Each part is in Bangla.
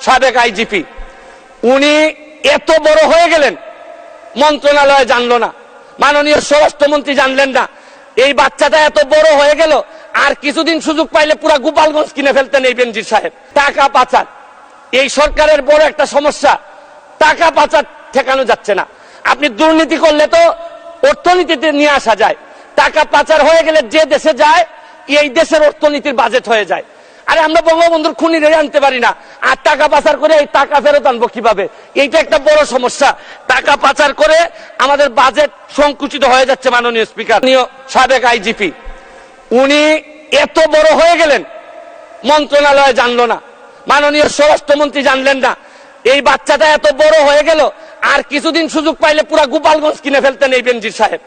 সাবেক আইজিপি উনি এত বড় হয়ে গেলেন, মন্ত্রণালয় জানলো না, মাননীয় স্বরাষ্ট্রমন্ত্রী জানলেন না। এই বাচ্চাটা এত বড় হয়ে গেল, আর কিছুদিন সুযোগ পাইলে পুরা গোপালগঞ্জ কিনে ফেলতেন এই বেনজির সাহেব। টাকা পাচার এই সরকারের বড় একটা সমস্যা। টাকা পাচার ঠেকানো যাচ্ছে না। আপনি দুর্নীতি করলে তো অর্থনীতিতে নিয়ে আসা যায়, টাকা পাচার হয়ে গেলে যে দেশে যায় এই দেশের অর্থনীতির বাজেট হয়ে যায়। আরে আমরা বঙ্গবন্ধুর খুনিরে আনতে পারি না, আর টাকা পাচার করে এই টাকা ফেরত আনবো কিভাবে? এইটা একটা বড় সমস্যা। টাকা পাচার করে আমাদের বাজেট সংকুচিত হয়ে যাচ্ছে। মাননীয় স্পিকার, সাবেক আইজিপি উনি এত বড় হয়ে গেলেন, মন্ত্রণালয় জানলো না, মাননীয় স্বরাষ্ট্রমন্ত্রী জানলেন না। এই বাচ্চাটা এত বড় হয়ে গেল, আর কিছুদিন সুযোগ পাইলে পুরা গোপালগঞ্জ কিনে ফেলতেন এই বেনজির সাহেব।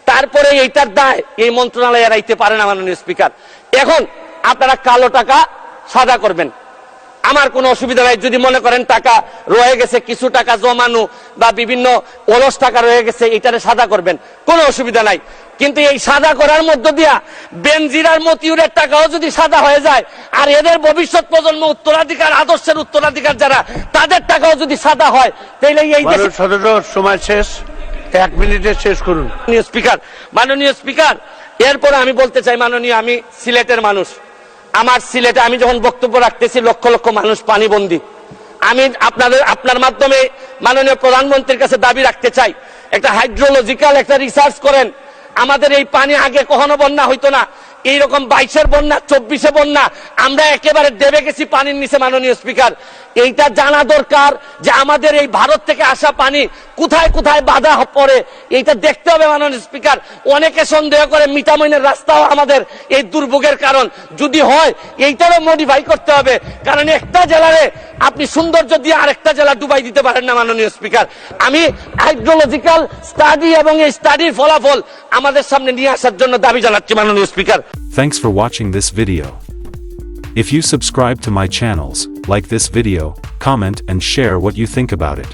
তারপরে এইটার দায় এই মন্ত্রণালয় এড়াইতে পারে না। মাননীয় স্পিকার, এখন আপনারা কালো টাকা সাদা করবেন, আমার কোনো অসুবিধা নাই। যদি মনে করেন টাকা রয়ে গেছে, কিছু টাকা জমানো বা বিভিন্ন অলস টাকা রয়ে গেছে, এটারে সাদা করবেন, কোনো অসুবিধা নাই। কিন্তু এই সাদা করার মধ্য দিয়া বেনজির আর মতিউরের টাকাও যদি সাদা হয়ে যায়, আর এদের ভবিষ্যৎ প্রজন্ম উত্তরাধিকার, আদর্শের উত্তরাধিকার যারা, তাদের টাকাও যদি সাদা হয়, তাহলে এই সময় শেষ, 1 মিনিটে শেষ করুন। মাননীয় স্পিকার, এরপরে আমি বলতে চাই, মাননীয়, আমি সিলেটের মানুষ। আমার সিলেটে আমি যখন বক্তব্য রাখতেছি লক্ষ লক্ষ মানুষ পানিবন্দী। আমি আপনার মাধ্যমে মাননীয় প্রধানমন্ত্রীর কাছে দাবি রাখতে চাই, একটা হাইড্রোলজিক্যাল একটা রিসার্চ করেন। আমাদের এই পানি আগে কখনো বন্যা হইতো না, এইরকম 22-এর বন্যা, 24-এ বন্যা, আমরা একেবারে দেবে গেছি পানির নিচে। মাননীয় স্পিকার, এইটা জানা দরকার যে আমাদের এই ভারত থেকে আসা পানি কোথায় কোথায় বাধা পড়ে, এইটা দেখতে হবে। মাননীয় স্পিকার, অনেকে সন্দেহ করে মিঠামইনের রাস্তাও আমাদের এই দুর্ভোগের কারণ। যদি হয় এইটারও মডিফাই করতে হবে, কারণ একটা জেলারে আপনি সৌন্দর্য দিয়ে আরেকটা জেলা ডুবাই দিতে পারেন না। মাননীয় স্পিকার, আমি হাইড্রোলজিক্যাল স্টাডি এবং এই স্টাডির ফলাফল আমাদের সামনে নিয়ে আসার জন্য দাবি জানাচ্ছি। মাননীয় speaker, Thanks for watching this video. If you subscribe to my channels, like this video, comment and share what you think about it.